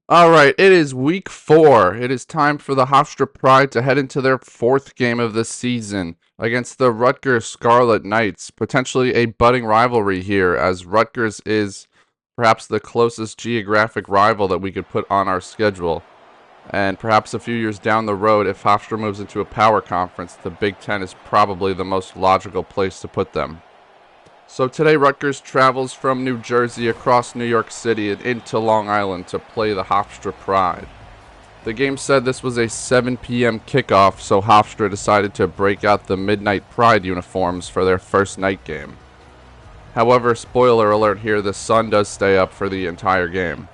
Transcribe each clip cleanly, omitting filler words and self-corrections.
All right, it is week 4. It is time for the Hofstra Pride to head into their 4th game of the season against the Rutgers Scarlet Knights. Potentially a budding rivalry here, as Rutgers is perhaps the closest geographic rival that we could put on our schedule. And perhaps a few years down the road, if Hofstra moves into a power conference, the Big Ten is probably the most logical place to put them. So today Rutgers travels from New Jersey across New York City and into Long Island to play the Hofstra Pride. The game said this was a 7 p.m. kickoff, so Hofstra decided to break out the Midnight Pride uniforms for their first night game. However, spoiler alert here, the sun does stay up for the entire game.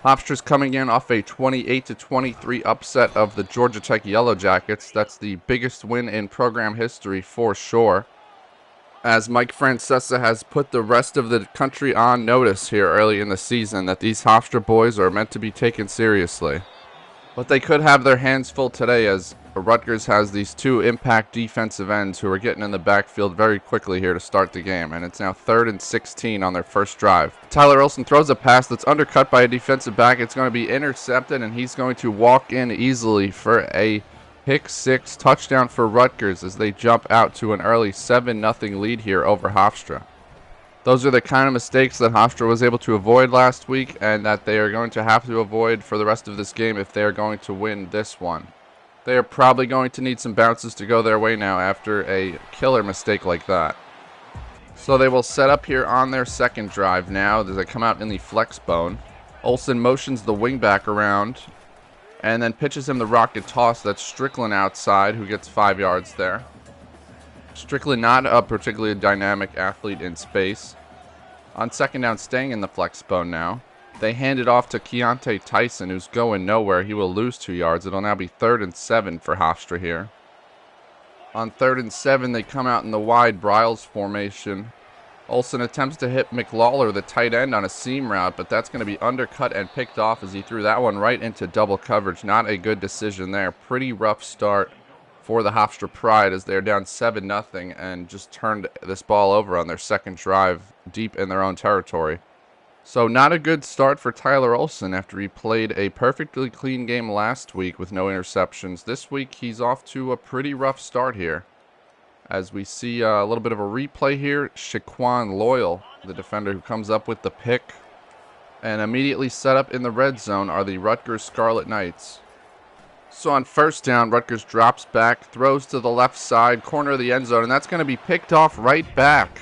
Hofstra's coming in off a 28-23 upset of the Georgia Tech Yellow Jackets. That's the biggest win in program history for sure, as Mike Francesa has put the rest of the country on notice here early in the season that these Hofstra boys are meant to be taken seriously. But they could have their hands full today, as Rutgers has these two impact defensive ends who are getting in the backfield very quickly here to start the game, and it's now 3rd and 16 on their first drive. Tyler Olson throws a pass that's undercut by a defensive back. It's going to be intercepted, and he's going to walk in easily for a pick 6 touchdown for Rutgers as they jump out to an early 7-0 lead here over Hofstra. Those are the kind of mistakes that Hofstra was able to avoid last week, and that they are going to have to avoid for the rest of this game if they are going to win this one. They are probably going to need some bounces to go their way now after a killer mistake like that. So they will set up here on their second drive now as they come out in the flex bone. Olsen motions the wingback around and then pitches him the rocket toss. That's Strickland outside, who gets 5 yards there. Strickland not a particularly dynamic athlete in space. On second down, staying in the flex bone now, they hand it off to Keontae Tyson, who's going nowhere. He will lose 2 yards. It'll now be 3rd and 7 for Hofstra here. On 3rd and 7, they come out in the wide Bryles formation. Olsen attempts to hit McLawler, the tight end, on a seam route, but that's going to be undercut and picked off as he threw that one right into double coverage. Not a good decision there. Pretty rough start for the Hofstra Pride as they're down 7-0 and just turned this ball over on their second drive deep in their own territory. So not a good start for Tyler Olsen after he played a perfectly clean game last week with no interceptions. This week he's off to a pretty rough start here. As we see a little bit of a replay here, Shaquan Loyal, the defender who comes up with the pick. And immediately set up in the red zone are the Rutgers Scarlet Knights. So on first down, Rutgers drops back, throws to the left side, corner of the end zone, and that's going to be picked off right back.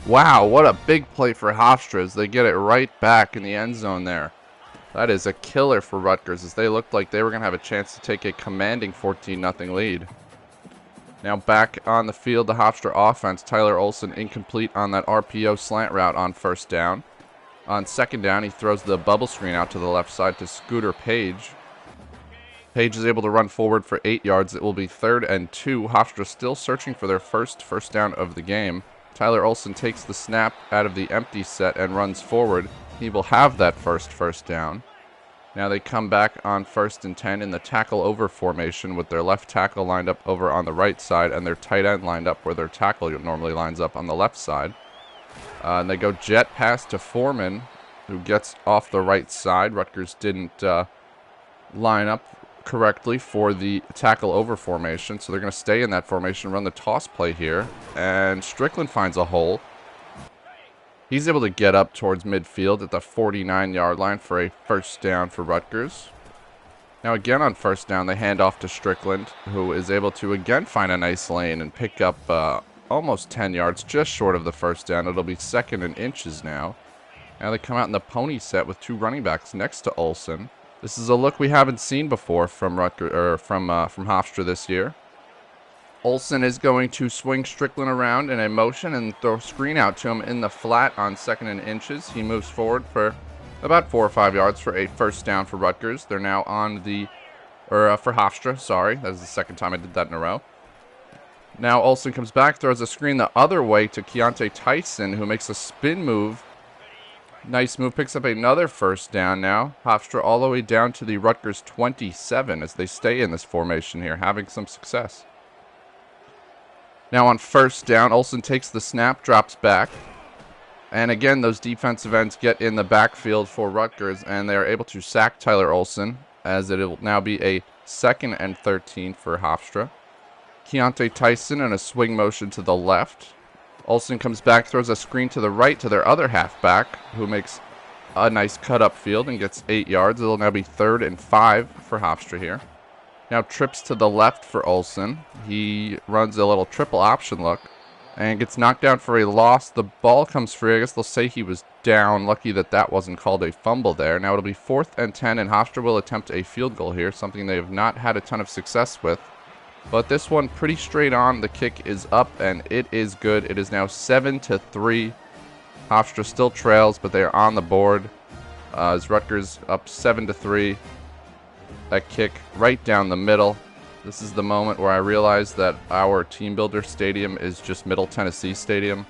Wow, what a big play for Hofstra as they get it right back in the end zone there. That is a killer for Rutgers, as they looked like they were going to have a chance to take a commanding 14-0 lead. Now back on the field, the Hofstra offense. Tyler Olsen incomplete on that RPO slant route on first down. On second down, he throws the bubble screen out to the left side to Scooter Page. Page is able to run forward for 8 yards. It will be 3rd and 2. Hofstra still searching for their first down of the game. Tyler Olsen takes the snap out of the empty set and runs forward. He will have that first down. Now they come back on 1st and 10 in the tackle over formation with their left tackle lined up over on the right side and their tight end lined up where their tackle normally lines up on the left side. And they go jet pass to Foreman, who gets off the right side. Rutgers didn't line up correctly for the tackle over formation, so they're going to stay in that formation, run the toss play here, and Strickland finds a hole. He's able to get up towards midfield at the 49-yard line for a first down for Rutgers. Now again on first down, they hand off to Strickland, who is able to again find a nice lane and pick up almost 10 yards, just short of the first down. It'll be 2nd and inches now. Now they come out in the pony set with 2 running backs next to Olsen. This is a look we haven't seen before from Rutgers or from Hofstra this year. Olsen is going to swing Strickland around in a motion and throw a screen out to him in the flat on 2nd and inches. He moves forward for about 4 or 5 yards for a first down for Rutgers. They're now on the, for Hofstra, sorry. That is the second time I did that in a row. Now Olsen comes back, throws a screen the other way to Keontae Tyson, who makes a spin move. Nice move, picks up another first down now. Hofstra all the way down to the Rutgers 27 as they stay in this formation here, having some success. Now on first down, Olsen takes the snap, drops back. And again, those defensive ends get in the backfield for Rutgers, and they are able to sack Tyler Olson, as it will now be a 2nd and 13 for Hofstra. Keontae Tyson in a swing motion to the left. Olson comes back, throws a screen to the right to their other halfback, who makes a nice cut upfield and gets 8 yards. It'll now be 3rd and 5 for Hofstra here. Now trips to the left for Olson. He runs a little triple option look and gets knocked down for a loss. The ball comes free. I guess they'll say he was down. Lucky that that wasn't called a fumble there. Now it'll be 4th and 10, and Hofstra will attempt a field goal here, something they have not had a ton of success with. But this one pretty straight on. The kick is up, and it is good. It is now 7-3. Hofstra still trails, but they are on the board as Rutgers up 7-3. That kick right down the middle. This is the moment where I realized that our Team Builder Stadium is just Middle Tennessee Stadium.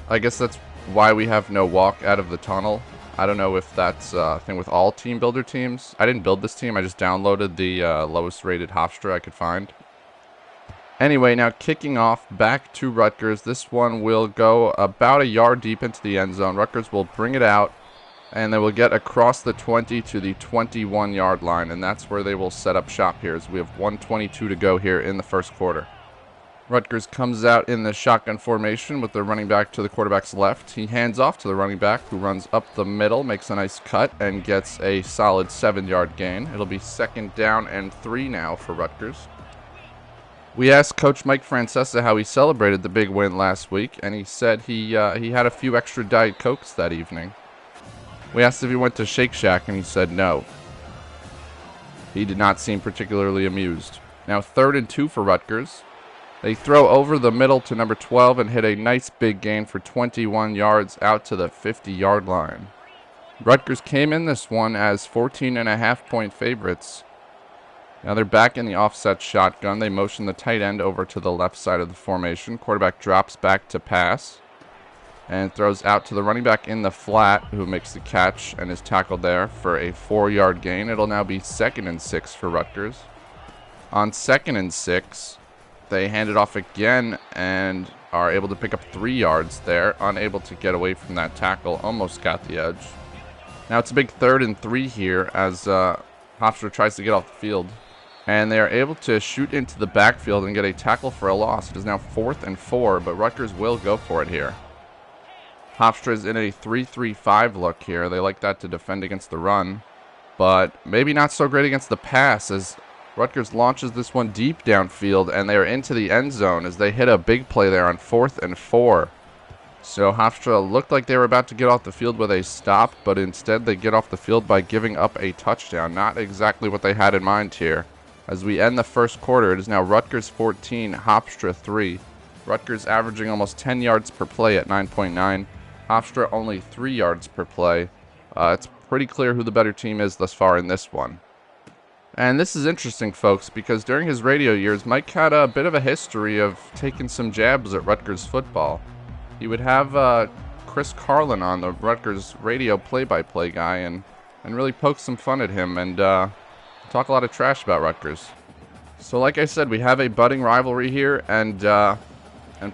I guess that's why we have no walk out of the tunnel. I don't know if that's a thing with all Team Builder teams. I didn't build this team. I just downloaded the lowest rated Hofstra I could find. Anyway, now kicking off back to Rutgers. This one will go about a yard deep into the end zone. Rutgers will bring it out, and they will get across the 20 to the 21-yard line, and that's where they will set up shop here, as we have 1:22 to go here in the first quarter. Rutgers comes out in the shotgun formation with the running back to the quarterback's left. He hands off to the running back, who runs up the middle, makes a nice cut, and gets a solid 7-yard gain. It'll be 2nd down and 3 now for Rutgers. We asked Coach Mike Francesa how he celebrated the big win last week, and he said he had a few extra Diet Cokes that evening. We asked if he went to Shake Shack, and he said no. He did not seem particularly amused. Now 3rd and 2 for Rutgers. They throw over the middle to number 12 and hit a nice big gain for 21 yards out to the 50-yard line. Rutgers came in this one as 14.5-point favorites. Now they're back in the offset shotgun. They motion the tight end over to the left side of the formation. Quarterback drops back to pass and throws out to the running back in the flat, who makes the catch and is tackled there for a 4-yard gain. It'll now be 2nd and 6 for Rutgers. On 2nd and 6, they hand it off again and are able to pick up 3 yards there. Unable to get away from that tackle. Almost got the edge. Now it's a big 3rd and 3 here as Hofstra tries to get off the field. And they are able to shoot into the backfield and get a tackle for a loss. It is now 4th and 4, but Rutgers will go for it here. Hofstra is in a 3-3-5 look here. They like that to defend against the run, but maybe not so great against the pass, as Rutgers launches this one deep downfield, and they are into the end zone as they hit a big play there on 4th and 4. So Hofstra looked like they were about to get off the field with a stop, but instead they get off the field by giving up a touchdown. Not exactly what they had in mind here. As we end the first quarter, it is now Rutgers 14, Hofstra 3. Rutgers averaging almost 10 yards per play at 9.9. Hofstra only 3 yards per play. It's pretty clear who the better team is thus far in this one. And this is interesting, folks, because during his radio years, Mike had a bit of a history of taking some jabs at Rutgers football. He would have Chris Carlin on, the Rutgers radio play-by-play guy, and really poke some fun at him and talk a lot of trash about Rutgers. So like I said, we have a budding rivalry here, and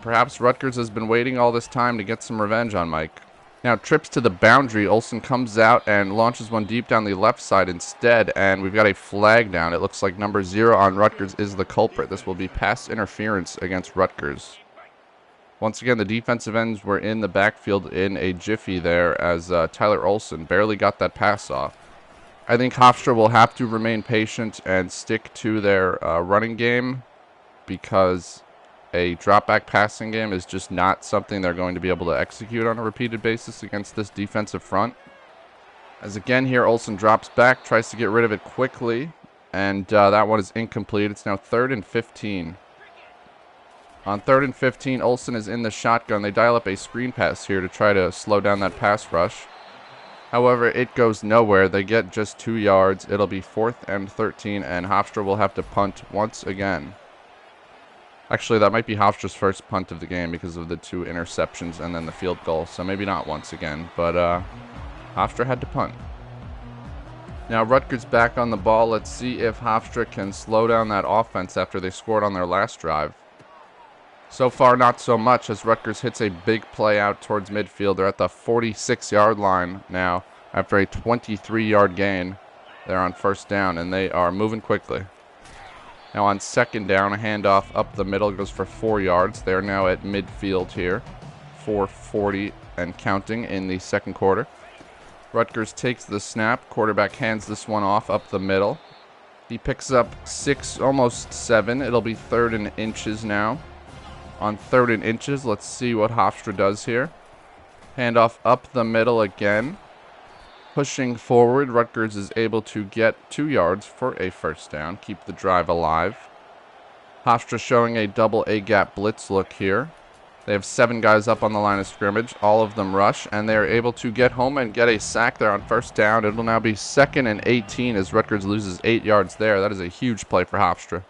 perhaps Rutgers has been waiting all this time to get some revenge on Mike. Now trips to the boundary. Olson comes out and launches one deep down the left side instead, and we've got a flag down. It looks like number 0 on Rutgers is the culprit. This will be pass interference against Rutgers. Once again, the defensive ends were in the backfield in a jiffy there as Tyler Olson barely got that pass off. I think Hofstra will have to remain patient and stick to their running game, because a drop-back passing game is just not something they're going to be able to execute on a repeated basis against this defensive front. As again here, Olson drops back, tries to get rid of it quickly, and that one is incomplete. It's now 3rd and 15. On 3rd and 15, Olson is in the shotgun. They dial up a screen pass here to try to slow down that pass rush. However, it goes nowhere. They get just 2 yards. It'll be 4th and 13, and Hofstra will have to punt once again. Actually, that might be Hofstra's first punt of the game because of the 2 interceptions and then the field goal. So maybe not once again, but Hofstra had to punt. Now Rutgers back on the ball. Let's see if Hofstra can slow down that offense after they scored on their last drive. So far, not so much, as Rutgers hits a big play out towards midfield. They're at the 46-yard line now after a 23-yard gain. They're on first down, and they are moving quickly. Now on second down, a handoff up the middle goes for 4 yards. They're now at midfield here. 4:40 and counting in the second quarter. Rutgers takes the snap. Quarterback hands this one off up the middle. He picks up 6, almost 7. It'll be 3rd and inches now. On 3rd and inches, let's see what Hofstra does here. Handoff up the middle again. Pushing forward, Rutgers is able to get 2 yards for a first down. Keep the drive alive. Hofstra showing a double A-gap blitz look here. They have 7 guys up on the line of scrimmage. All of them rush, and they are able to get home and get a sack there on first down. It'll now be 2nd and 18 as Rutgers loses 8 yards there. That is a huge play for Hofstra.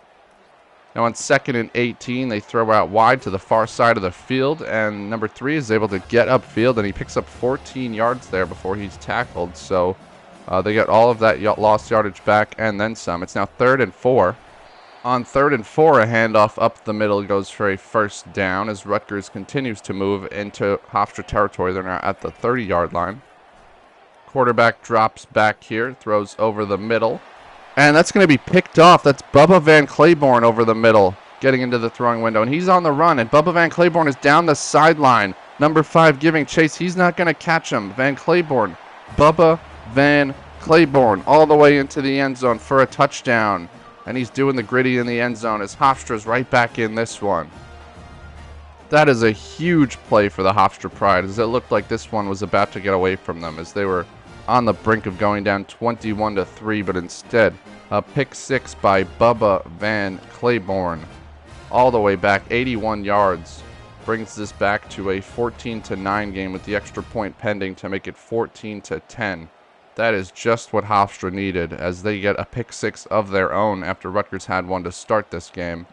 Now on 2nd and 18, they throw out wide to the far side of the field, and number 3 is able to get upfield, and he picks up 14 yards there before he's tackled. So they get all of that lost yardage back and then some. It's now 3rd and 4. On 3rd and 4, a handoff up the middle goes for a first down as Rutgers continues to move into Hofstra territory. They're now at the 30-yard line. Quarterback drops back here, throws over the middle. And that's going to be picked off. That's Bubba Van Claiborne over the middle, getting into the throwing window. And he's on the run, and Bubba Van Claiborne is down the sideline. Number 5 giving chase. He's not going to catch him. Van Claiborne. Bubba Van Claiborne all the way into the end zone for a touchdown. And he's doing the gritty in the end zone as Hofstra's right back in this one. That is a huge play for the Hofstra Pride, as it looked like this one was about to get away from them as they were on the brink of going down 21-3, but instead a pick 6 by Bubba Van Claiborne all the way back 81 yards brings this back to a 14-9 game with the extra point pending to make it 14-10. That is just what Hofstra needed as they get a pick 6 of their own after Rutgers had one to start this game.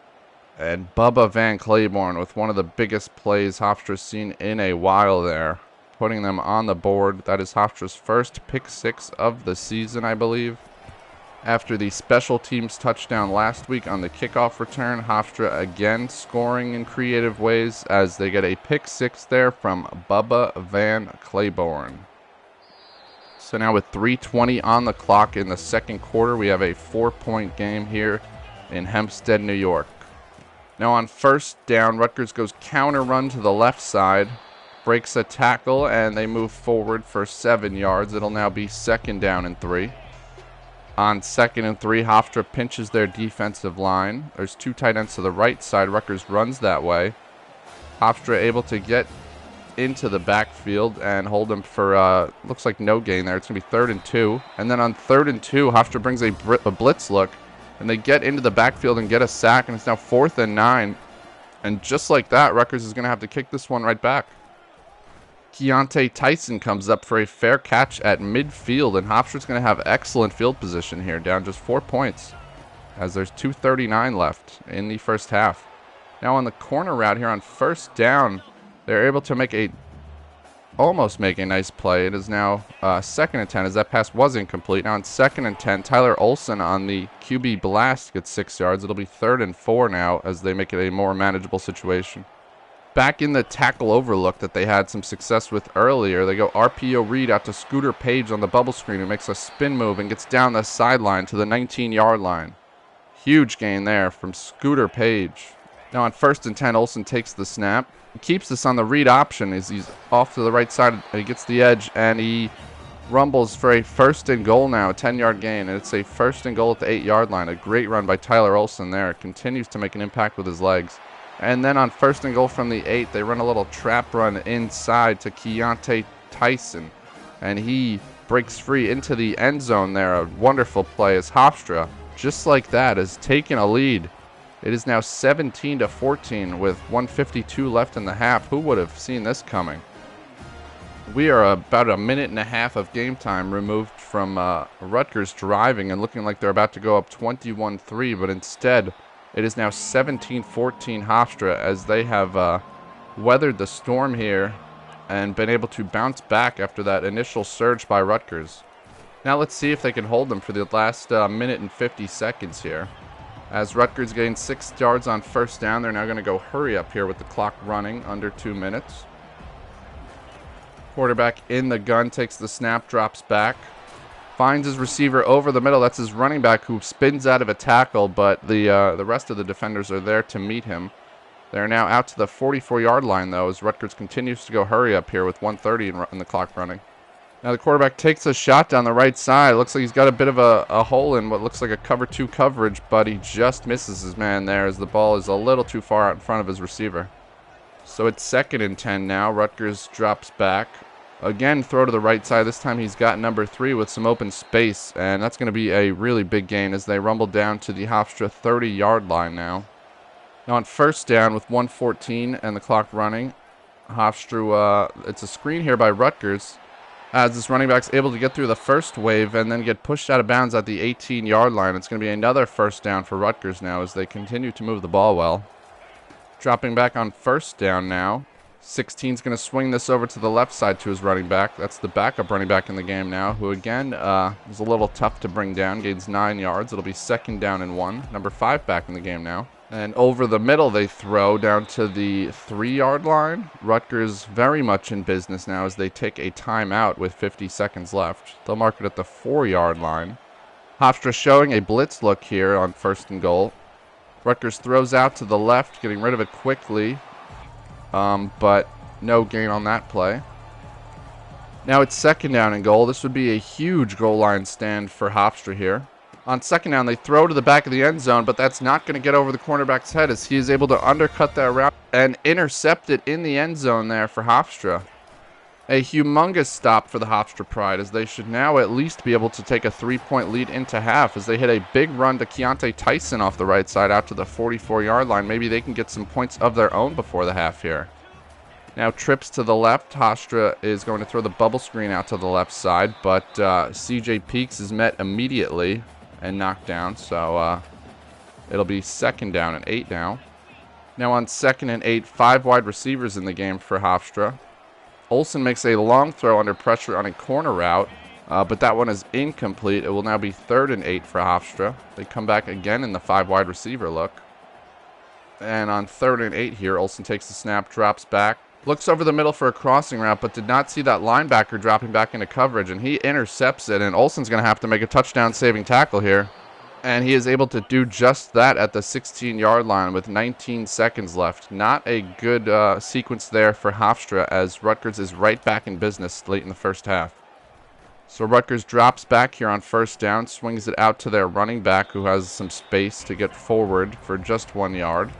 And Bubba Van Claiborne with one of the biggest plays Hofstra's seen in a while there, putting them on the board. That is Hofstra's first pick 6 of the season, I believe. After the special teams touchdown last week on the kickoff return, Hofstra again scoring in creative ways as they get a pick 6 there from Bubba Van Claiborne. So now with 3:20 on the clock in the second quarter, we have a 4-point game here in Hempstead, New York. Now on first down, Rutgers goes counter run to the left side, breaks a tackle, and they move forward for 7 yards. It'll now be 2nd down and 3. On 2nd and 3, Hofstra pinches their defensive line. There's 2 tight ends to the right side. Rutgers runs that way. Hofstra able to get into the backfield and hold them for, looks like no gain there. It's going to be 3rd and 2. And then on 3rd and 2, Hofstra brings a blitz look, and they get into the backfield and get a sack, and it's now 4th and 9. And just like that, Rutgers is going to have to kick this one right back. Keontae Tyson comes up for a fair catch at midfield, and Hofstra's going to have excellent field position here, down just 4 points, as there's 2:39 left in the first half. Now on the corner route here on first down, they're able to almost make a nice play. It is now 2nd and 10 as that pass was incomplete. Now on 2nd and 10, Tyler Olson on the QB blast gets 6 yards. It'll be 3rd and 4 now as they make it a more manageable situation. Back in the tackle overlook that they had some success with earlier, they go RPO read out to Scooter Page on the bubble screen, who makes a spin move and gets down the sideline to the 19-yard line. Huge gain there from Scooter Page. Now on 1st and 10, Olson takes the snap. He keeps this on the read option as he's off to the right side. He gets the edge, and he rumbles for a 1st and goal now, a 10-yard gain. And it's a 1st and goal at the 8-yard line. A great run by Tyler Olson there. Continues to make an impact with his legs. And then on 1st and goal from the 8, they run a little trap run inside to Keontae Tyson. And he breaks free into the end zone there. A wonderful play as Hofstra, just like that, has taken a lead. It is now 17-14 with 1:52 left in the half. Who would have seen this coming? We are about a minute and a half of game time removed from Rutgers driving and looking like they're about to go up 21-3, but instead it is now 17-14 Hofstra as they have weathered the storm here and been able to bounce back after that initial surge by Rutgers. Now let's see if they can hold them for the last minute and 50 seconds here, As Rutgers gained 6 yards on first down, they're now going to go hurry up here with the clock running under 2 minutes. Quarterback in the gun, takes the snap, drops back. Finds his receiver over the middle. That's his running back who spins out of a tackle, but the rest of the defenders are there to meet him. They're now out to the 44-yard line, though, as Rutgers continues to go hurry up here with 1:30 in the clock running. Now the quarterback takes a shot down the right side. Looks like he's got a bit of a hole in what looks like a cover 2 coverage, but he just misses his man there as the ball is a little too far out in front of his receiver. So it's 2nd and 10 now. Rutgers drops back. Again, throw to the right side. This time he's got number 3 with some open space, and that's going to be a really big gain as they rumble down to the Hofstra 30-yard line now. Now on first down with 1:14 and the clock running, Hofstra, it's a screen here by Rutgers, as this running back's able to get through the first wave and then get pushed out of bounds at the 18-yard line. It's going to be another first down for Rutgers now as they continue to move the ball well. Dropping back on first down now. 16's going to swing this over to the left side to his running back. That's the backup running back in the game now, who again is a little tough to bring down. Gains 9 yards. It'll be 2nd down and 1. Number 5 back in the game now. And over the middle they throw down to the 3-yard line. Rutgers very much in business now as they take a timeout with 50 seconds left. They'll mark it at the 4-yard line. Hofstra showing a blitz look here on 1st and goal. Rutgers throws out to the left, getting rid of it quickly. But no gain on that play. Now it's 2nd down and goal. This would be a huge goal line stand for Hofstra here. On 2nd down, they throw to the back of the end zone, but that's not going to get over the cornerback's head as he is able to undercut that route and intercept it in the end zone there for Hofstra. A humongous stop for the Hofstra Pride, as they should now at least be able to take a 3-point lead into half as they hit a big run to Keontae Tyson off the right side out to the 44-yard line. Maybe they can get some points of their own before the half here. Now trips to the left. Hofstra is going to throw the bubble screen out to the left side, but CJ Peaks is met immediately and knocked down, so it'll be 2nd down and 8 now. Now on 2nd and 8, 5 wide receivers in the game for Hofstra. Olsen makes a long throw under pressure on a corner route, but that one is incomplete. It will now be 3rd and 8 for Hofstra. They come back again in the 5 wide receiver look. And on 3rd and 8 here, Olsen takes the snap, drops back, looks over the middle for a crossing route, but did not see that linebacker dropping back into coverage, and he intercepts it, and Olsen's going to have to make a touchdown-saving tackle here. And he is able to do just that at the 16-yard line with 19 seconds left. Not a good sequence there for Hofstra, as Rutgers is right back in business late in the first half. So Rutgers drops back here on 1st down, swings it out to their running back, who has some space to get forward for just 1 yard.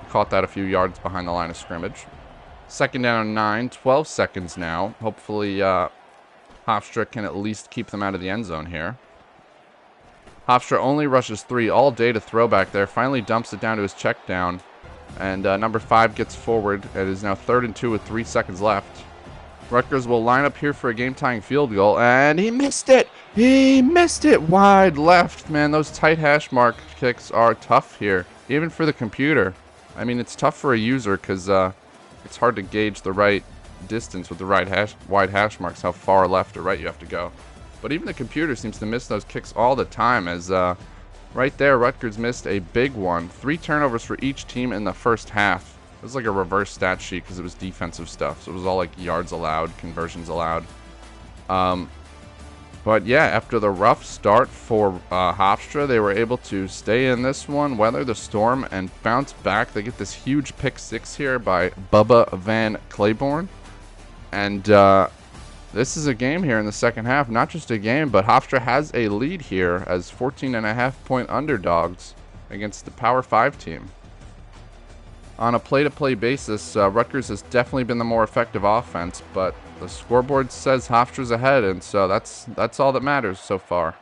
Caught that a few yards behind the line of scrimmage. 2nd down and 9, 12 seconds now. Hopefully Hofstra can at least keep them out of the end zone here. Hofstra only rushes 3 all day to throw back there. Finally dumps it down to his check down. And number 5 gets forward. It is now 3rd and 2 with 3 seconds left. Rutgers will line up here for a game-tying field goal. And he missed it! He missed it wide left. Man, those tight hash mark kicks are tough here. Even for the computer. I mean, it's tough for a user because it's hard to gauge the right distance with the wide hash marks, how far left or right you have to go. But even the computer seems to miss those kicks all the time, as right there, Rutgers missed a big one. 3 turnovers for each team in the first half. It was like a reverse stat sheet because it was defensive stuff. So it was all like yards allowed, conversions allowed. But yeah, after the rough start for Hofstra, they were able to stay in this one, weather the storm, and bounce back. They get this huge pick 6 here by Bubba Van Claiborne. And this is a game here in the second half. Not just a game, but Hofstra has a lead here as 14.5-point underdogs against the Power 5 team. On a play-to-play basis, Rutgers has definitely been the more effective offense, but the scoreboard says Hofstra's ahead, and so that's all that matters so far.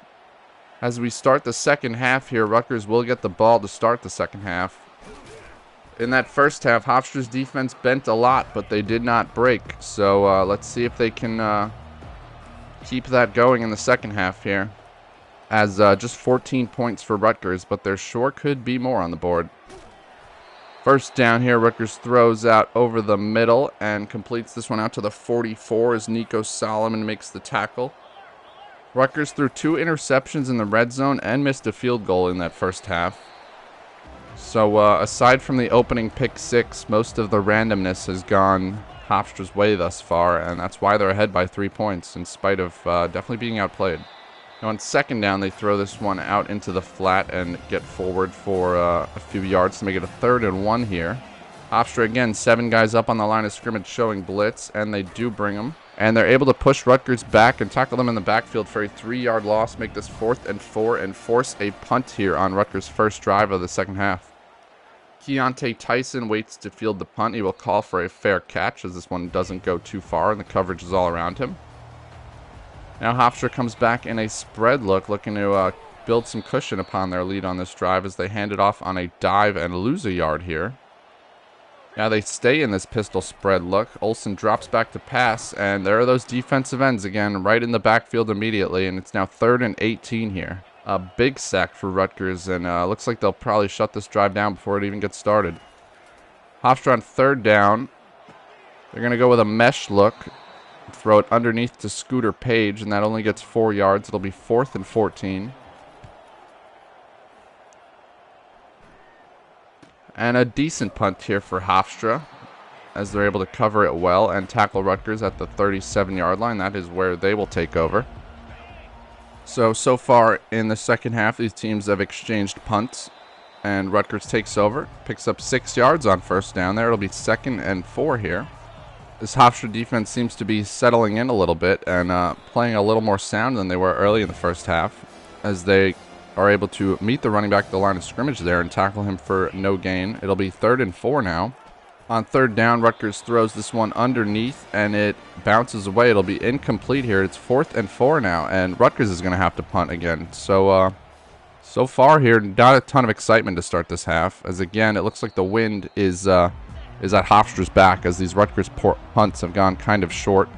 As we start the second half here, Rutgers will get the ball to start the second half. In that first half, Hofstra's defense bent a lot, but they did not break. So let's see if they can keep that going in the second half here. As just 14 points for Rutgers, but there sure could be more on the board. First down here, Rutgers throws out over the middle and completes this one out to the 44 as Nico Solomon makes the tackle. Rutgers threw 2 interceptions in the red zone and missed a field goal in that first half. So aside from the opening pick six, most of the randomness has gone Hofstra's way thus far, and that's why they're ahead by 3 points, in spite of definitely being outplayed. Now on second down, they throw this one out into the flat and get forward for a few yards to make it a 3rd and 1 here. Hofstra, again, 7 guys up on the line of scrimmage showing blitz, and they do bring them. And they're able to push Rutgers back and tackle them in the backfield for a 3-yard loss, make this 4th and 4, and force a punt here on Rutgers' first drive of the second half. Keontae Tyson waits to field the punt. He will call for a fair catch as this one doesn't go too far and the coverage is all around him. Now Hofstra comes back in a spread look, looking to build some cushion upon their lead on this drive as they hand it off on a dive and lose a yard here. Now they stay in this pistol spread look. Olsen drops back to pass, and there are those defensive ends again right in the backfield immediately, and it's now 3rd and 18 here. A big sack for Rutgers, and looks like they'll probably shut this drive down before it even gets started. Hofstra on 3rd down. They're going to go with a mesh look. Throw it underneath to Scooter Page, and that only gets 4 yards. It'll be 4th and 14. And a decent punt here for Hofstra, as they're able to cover it well and tackle Rutgers at the 37-yard line. That is where they will take over. So far in the second half, these teams have exchanged punts, and Rutgers takes over, picks up 6 yards on first down there. It'll be 2nd and 4 here. This Hofstra defense seems to be settling in a little bit and playing a little more sound than they were early in the first half, as they are able to meet the running back at the line of scrimmage there and tackle him for no gain. It'll be 3rd and 4 now. On 3rd down, Rutgers throws this one underneath, and it bounces away. It'll be incomplete here. It's 4th and 4 now, and Rutgers is going to have to punt again. So far here, not a ton of excitement to start this half, as again, it looks like the wind is at Hofstra's back, as these Rutgers punts have gone kind of short.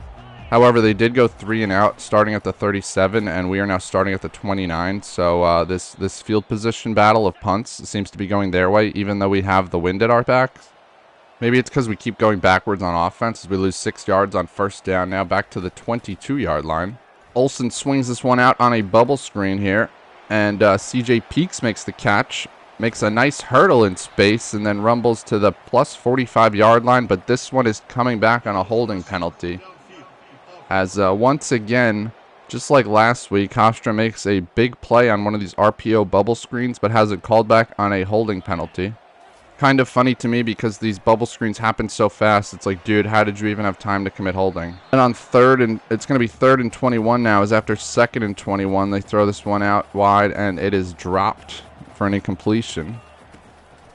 However, they did go 3 and out starting at the 37, and we are now starting at the 29. So this field position battle of punts seems to be going their way, even though we have the wind at our backs. Maybe it's because we keep going backwards on offense as we lose 6 yards on first down, now back to the 22-yard line. Olsen swings this one out on a bubble screen here, and CJ Peaks makes the catch, makes a nice hurdle in space, and then rumbles to the plus 45-yard line, but this one is coming back on a holding penalty. As once again, just like last week, Hofstra makes a big play on one of these RPO bubble screens, but has it called back on a holding penalty. Kind of funny to me because these bubble screens happen so fast. It's like, dude, how did you even have time to commit holding? And on 3rd, and it's going to be 3rd and 21 now, as after 2nd and 21, they throw this one out wide, and it is dropped for an incompletion.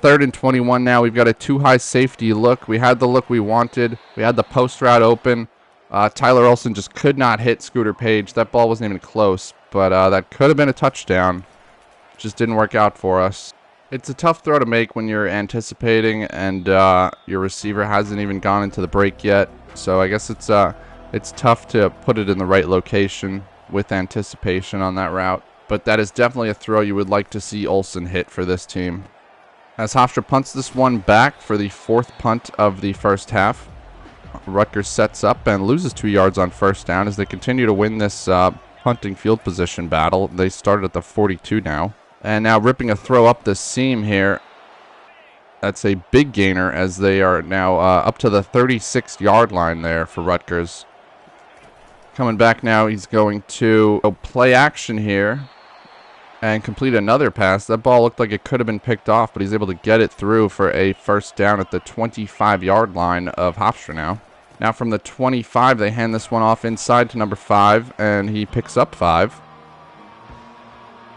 3rd and 21 now. We've got a too-high safety look. We had the look we wanted. We had the post route open. Tyler Olsen just could not hit Scooter Page. That ball wasn't even close, but that could have been a touchdown. Just didn't work out for us. It's a tough throw to make when you're anticipating and your receiver hasn't even gone into the break yet. So I guess it's tough to put it in the right location with anticipation on that route. But that is definitely a throw you would like to see Olsen hit for this team. As Hofstra punts this one back for the 4th punt of the first half. Rutgers sets up and loses 2 yards on first down as they continue to win this punting field position battle. They started at the 42 now. And now ripping a throw up the seam here. That's a big gainer as they are now up to the 36-yard line there for Rutgers. Coming back now, he's going to play action here and complete another pass. That ball looked like it could have been picked off, but he's able to get it through for a first down at the 25-yard line of Hofstra now. Now from the 25, they hand this one off inside to number 5, and he picks up 5.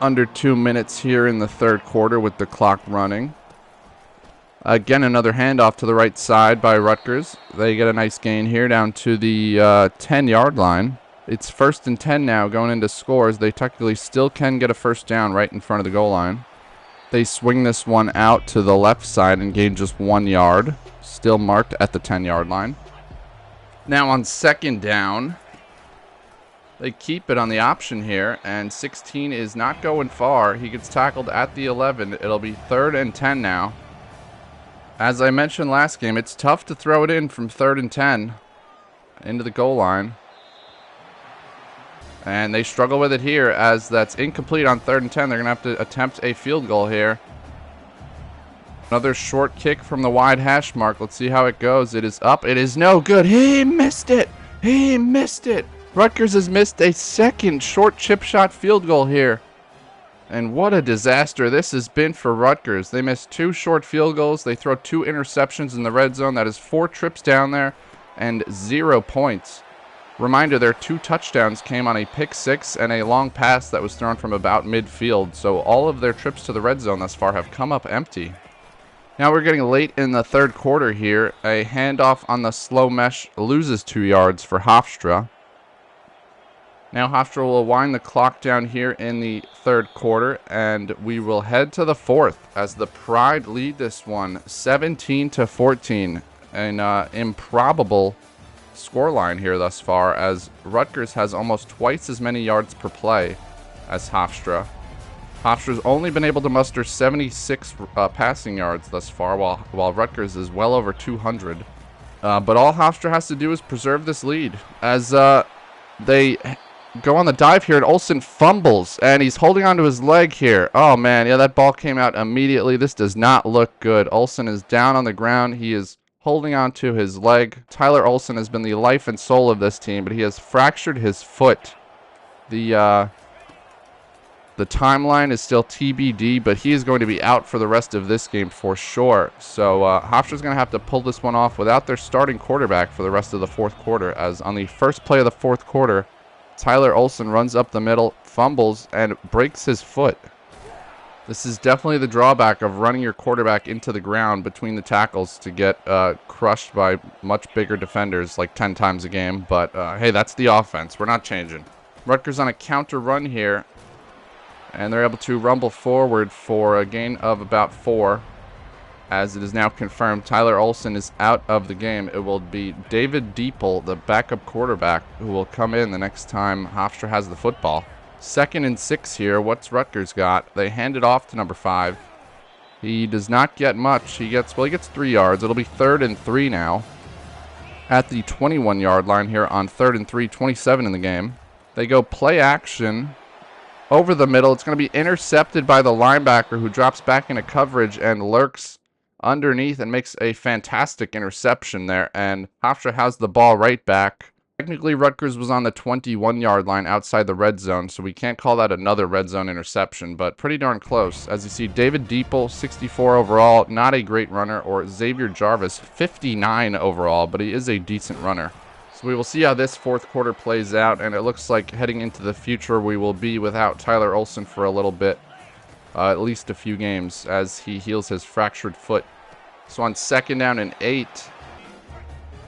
Under 2 minutes here in the 3rd quarter with the clock running. Again, another handoff to the right side by Rutgers. They get a nice gain here down to the 10-yard line. It's 1st and 10 now going into scores. They technically still can get a first down right in front of the goal line. They swing this one out to the left side and gain just 1 yard. Still marked at the 10-yard line. Now on 2nd down, they keep it on the option here, and 16 is not going far. He gets tackled at the 11. It'll be 3rd and 10 now. As I mentioned last game, it's tough to throw it in from 3rd and 10 into the goal line. And they struggle with it here as that's incomplete on 3rd and 10. They're going to have to attempt a field goal here. Another short kick from the wide hash mark. Let's see how it goes. It is up. It is no good. He missed it. He missed it. Rutgers has missed a second short chip shot field goal here. And what a disaster this has been for Rutgers. They missed 2 short field goals. They throw 2 interceptions in the red zone. That is 4 trips down there and 0 points. Reminder, their 2 touchdowns came on a pick 6 and a long pass that was thrown from about midfield. So all of their trips to the red zone thus far have come up empty. Now we're getting late in the third quarter here. A handoff on the slow mesh loses 2 yards for Hofstra. Now Hofstra will wind the clock down here in the third quarter, and we will head to the fourth as the Pride lead this one 17-14. An improbable scoreline here thus far, as Rutgers has almost twice as many yards per play as Hofstra. Hofstra's only been able to muster 76 passing yards thus far, while Rutgers is well over 200. But all Hofstra has to do is preserve this lead as they go on the dive here, and Olsen fumbles, and he's holding onto his leg here. Oh, man, yeah, that ball came out immediately. This does not look good. Olsen is down on the ground. He is holding on to his leg. Tyler Olsen has been the life and soul of this team, but he has fractured his foot. The timeline is still TBD, but he is going to be out for the rest of this game for sure. So Hofstra's going to have to pull this one off without their starting quarterback for the rest of the fourth quarter, as on the first play of the fourth quarter, Tyler Olsen runs up the middle, fumbles, and breaks his foot. This is definitely the drawback of running your quarterback into the ground between the tackles to get crushed by much bigger defenders like 10 times a game. But, hey, that's the offense. We're not changing. Rutgers on a counter run here, and they're able to rumble forward for a gain of about 4. As it is now confirmed, Tyler Olsen is out of the game. It will be David Diepel, the backup quarterback, who will come in the next time Hofstra has the football. 2nd and 6 here. What's Rutgers got? They hand it off to number 5. He does not get much. He gets 3 yards. It'll be 3rd and 3 now. At the 21-yard line here on 3rd and 3, 27 in the game. They go play action over the middle. It's going to be intercepted by the linebacker, who drops back into coverage and lurks underneath and makes a fantastic interception there. And Hofstra has the ball right back. Technically, Rutgers was on the 21-yard line outside the red zone, so we can't call that another red zone interception, but pretty darn close. As you see, David Diepel, 64 overall, not a great runner, or Xavier Jarvis, 59 overall, but he is a decent runner. So we will see how this fourth quarter plays out, and it looks like heading into the future we will be without Tyler Olsen for a little bit, at least a few games, as he heals his fractured foot. So on 2nd down and 8,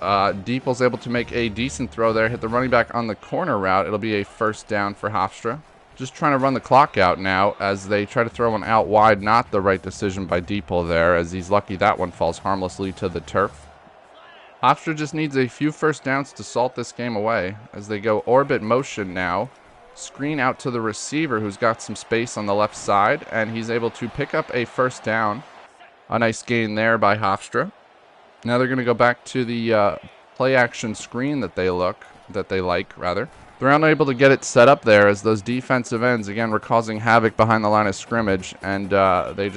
Diepel's able to make a decent throw there, hit the running back on the corner route. It'll be a 1st down for Hofstra. Just trying to run the clock out now as they try to throw one out wide. Not the right decision by Diepel there, as he's lucky that one falls harmlessly to the turf. Hofstra just needs a few 1st downs to salt this game away as they go orbit motion now. Screen out to the receiver, who's got some space on the left side, and he's able to pick up a 1st down. A nice gain there by Hofstra. Now they're going to go back to the play-action screen that they like. They're unable to get it set up there, as those defensive ends, again, were causing havoc behind the line of scrimmage, and Diepel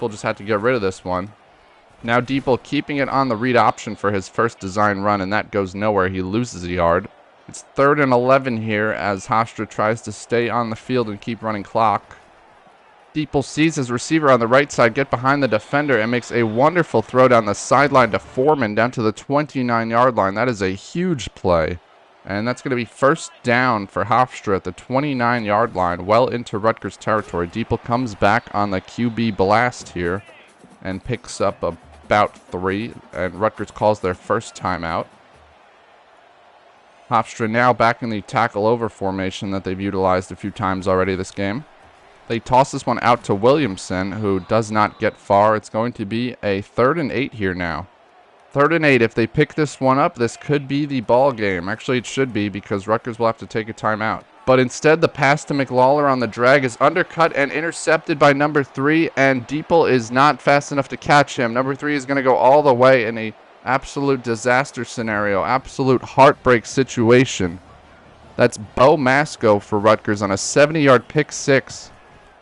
just had to get rid of this one. Now Diepel keeping it on the read option for his first design run, and that goes nowhere. He loses a yard. It's 3rd and 11 here as Hofstra tries to stay on the field and keep running clock. Diepel sees his receiver on the right side get behind the defender and makes a wonderful throw down the sideline to Foreman down to the 29-yard line. That is a huge play. And that's going to be 1st down for Hofstra at the 29-yard line, well into Rutgers territory. Diepel comes back on the QB blast here and picks up about 3, and Rutgers calls their 1st timeout. Hofstra now back in the tackle over formation that they've utilized a few times already this game. They toss this one out to Williamson, who does not get far. It's going to be a 3rd and 8 here now. 3rd and 8. If they pick this one up, this could be the ball game. Actually, it should be, because Rutgers will have to take a timeout. But instead, the pass to McLawler on the drag is undercut and intercepted by number 3, and Diepel is not fast enough to catch him. Number 3 is going to go all the way in a absolute disaster scenario, absolute heartbreak situation. That's Bo Masco for Rutgers on a 70-yard pick 6.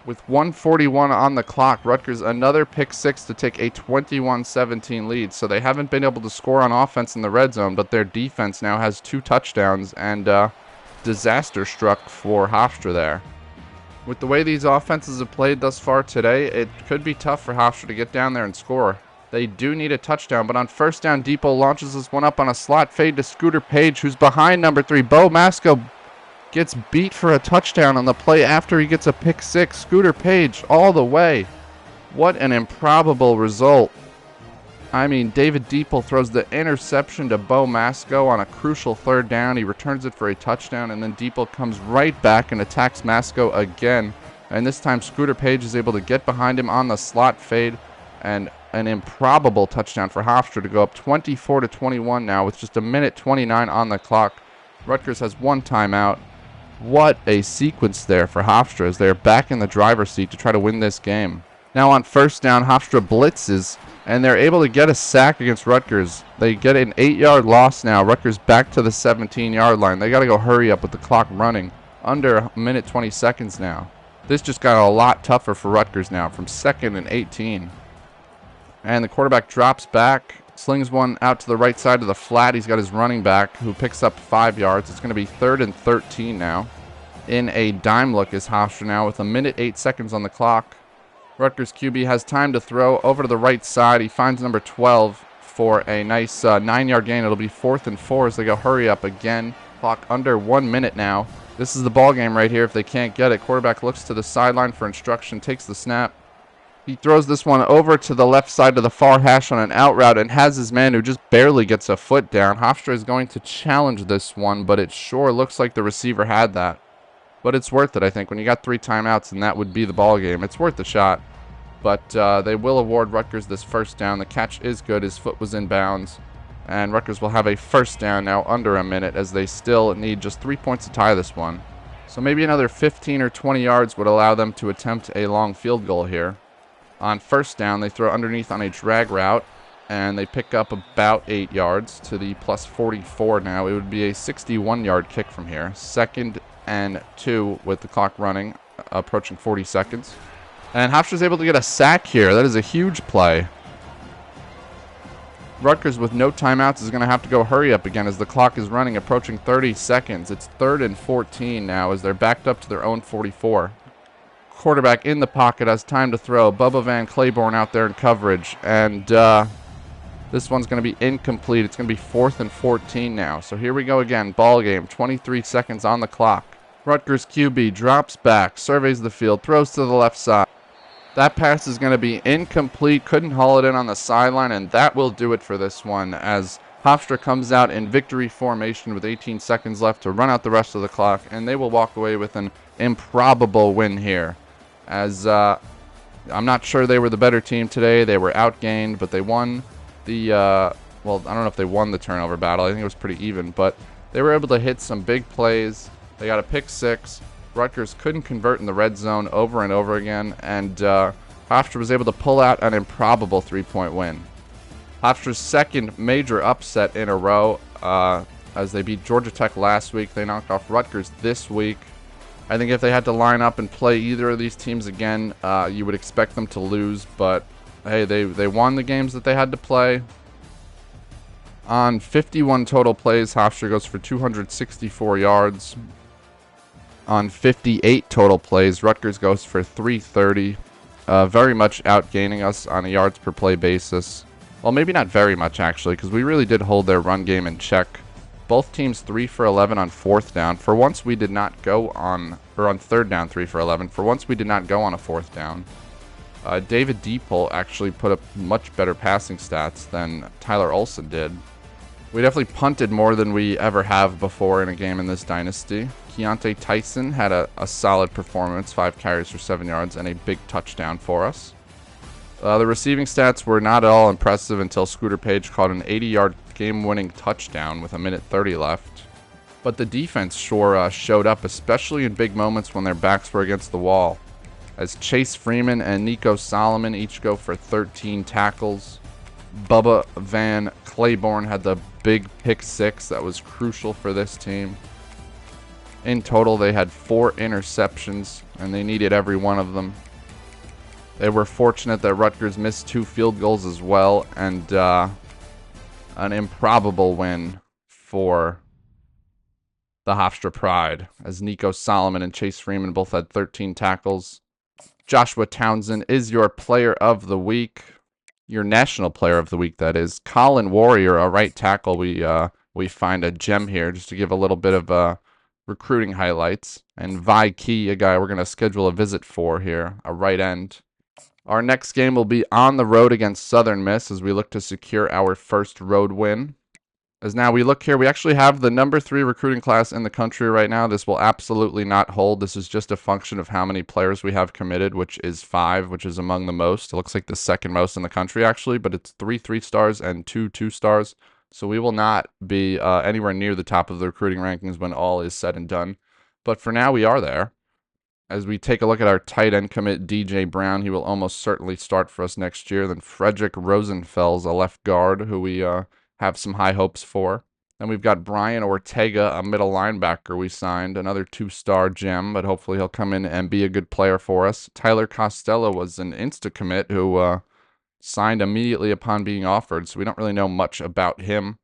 With 1:41 on the clock, Rutgers another pick six to take a 21-17 lead. So they haven't been able to score on offense in the red zone, but their defense now has 2 touchdowns, and disaster struck for Hofstra there. With the way these offenses have played thus far today, it could be tough for Hofstra to get down there and score. They do need a touchdown, but on first down, Depot launches this one up on a slot fade to Scooter Page, who's behind number 3. Bo Masco gets beat for a touchdown on the play after he gets a pick six. Scooter Page all the way. What an improbable result. I mean, David Deeple throws the interception to Bo Masco on a crucial third down. He returns it for a touchdown, and then Deeple comes right back and attacks Masco again. And this time, Scooter Page is able to get behind him on the slot fade, and an improbable touchdown for Hofstra to go up 24-21 now with just 1:29 on the clock. Rutgers has 1 timeout. What a sequence there for Hofstra as they're back in the driver's seat to try to win this game. Now on first down, Hofstra blitzes, and they're able to get a sack against Rutgers. They get an 8-yard loss now. Rutgers back to the 17-yard line. They got to go hurry up with the clock running. Under 1:20 now. This just got a lot tougher for Rutgers now from 2nd and 18. And the quarterback drops back, slings one out to the right side of the flat. He's got his running back who picks up 5 yards. It's going to be 3rd and 13 now. In a dime look is Hofstra now with 1:08 on the clock. Rutgers QB has time to throw over to the right side. He finds number 12 for a nice 9-yard gain. It'll be 4th and 4 as they go hurry up again. Clock under 1 minute now. This is the ball game right here if they can't get it. Quarterback looks to the sideline for instruction, takes the snap. He throws this one over to the left side of the far hash on an out route and has his man who just barely gets a foot down. Hofstra is going to challenge this one, but it sure looks like the receiver had that. But it's worth it, I think. When you got 3 timeouts and that would be the ball game, it's worth the shot. But they will award Rutgers this first down. The catch is good. His foot was in bounds. And Rutgers will have a first down now under a minute as they still need just 3 points to tie this one. So maybe another 15 or 20 yards would allow them to attempt a long field goal here. On first down, they throw underneath on a drag route, and they pick up about 8 yards to the plus 44 now. It would be a 61-yard kick from here. 2nd and 2 with the clock running, approaching 40 seconds. And Hofstra's able to get a sack here. That is a huge play. Rutgers with no timeouts is going to have to go hurry up again as the clock is running, approaching 30 seconds. It's 3rd and 14 now as they're backed up to their own 44. Quarterback in the pocket has time to throw. Bubba Van Claiborne out there in coverage. And this one's going to be incomplete. It's going to be 4th and 14 now. So here we go again. Ball game. 23 seconds on the clock. Rutgers QB drops back, surveys the field, throws to the left side. That pass is going to be incomplete. Couldn't haul it in on the sideline, and that will do it for this one as Hofstra comes out in victory formation with 18 seconds left to run out the rest of the clock, and they will walk away with an improbable win here. As I'm not sure they were the better team today. They were outgained, but they won the, well, I don't know if they won the turnover battle. I think it was pretty even, but they were able to hit some big plays. They got a pick six. Rutgers couldn't convert in the red zone over and over again, and Hofstra was able to pull out an improbable 3-point win. Hofstra's second major upset in a row as they beat Georgia Tech last week. They knocked off Rutgers this week. I think if they had to line up and play either of these teams again, you would expect them to lose, but hey, they won the games that they had to play. On 51 total plays, Hofstra goes for 264 yards. On 58 total plays, Rutgers goes for 330. Very much outgaining us on a yards per play basis. Well, maybe not very much, actually, because we really did hold their run game in check. Both teams 3 for 11 on 4th down. For once, we did not go on, or on 3rd down, 3 for 11. For once, we did not go on a 4th down. David Deeple actually put up much better passing stats than Tyler Olson did. We definitely punted more than we ever have before in a game in this dynasty. Keontae Tyson had a solid performance, 5 carries for 7 yards, and a big touchdown for us. The receiving stats were not at all impressive until Scooter Page caught an 80-yard game-winning touchdown with 1:30 left. But the defense sure showed up, especially in big moments when their backs were against the wall. As Chase Freeman and Nico Solomon each go for 13 tackles. Bubba Van Claiborne had the big pick six that was crucial for this team. In total, they had 4 interceptions, and they needed every one of them. They were fortunate that Rutgers missed 2 field goals as well, and an improbable win for the Hofstra Pride, as Nico Solomon and Chase Freeman both had 13 tackles. Joshua Townsend is your player of the week. Your national player of the week, that is. Colin Warrior, a right tackle. We find a gem here just to give a little bit of recruiting highlights. And Vi Key, a guy we're going to schedule a visit for here, a right end. Our next game will be on the road against Southern Miss as we look to secure our first road win. As now we look here, we actually have the number 3 recruiting class in the country right now. This will absolutely not hold. This is just a function of how many players we have committed, which is 5, which is among the most. It looks like the second most in the country, actually, but it's 3 3-stars and 2 2-stars. So we will not be anywhere near the top of the recruiting rankings when all is said and done. But for now, we are there. As we take a look at our tight end commit, DJ Brown, he will almost certainly start for us next year. Then Frederick Rosenfels, a left guard, who we have some high hopes for. Then we've got Brian Ortega, a middle linebacker we signed, another 2-star gem, but hopefully he'll come in and be a good player for us. Tyler Costello was an insta-commit who signed immediately upon being offered, so we don't really know much about him.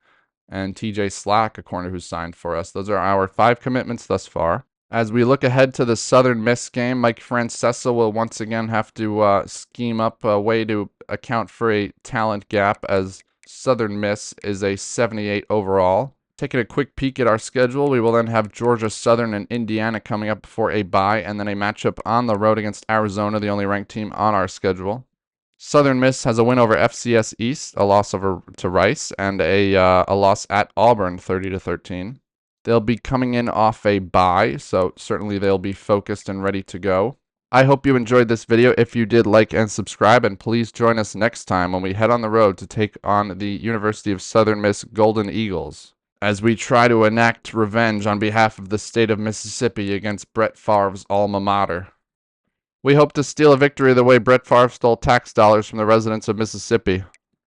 And TJ Slack, a corner who signed for us. Those are our 5 commitments thus far. As we look ahead to the Southern Miss game, Mike Francesa will once again have to scheme up a way to account for a talent gap, as Southern Miss is a 78 overall. Taking a quick peek at our schedule, we will then have Georgia Southern and Indiana coming up before a bye, and then a matchup on the road against Arizona, the only ranked team on our schedule. Southern Miss has a win over FCS East, a loss over to Rice, and a loss at Auburn, 30-13. They'll be coming in off a bye, so certainly they'll be focused and ready to go. I hope you enjoyed this video. If you did, like and subscribe, and please join us next time when we head on the road to take on the University of Southern Miss Golden Eagles, as we try to enact revenge on behalf of the state of Mississippi against Brett Favre's alma mater. We hope to steal a victory the way Brett Favre stole tax dollars from the residents of Mississippi.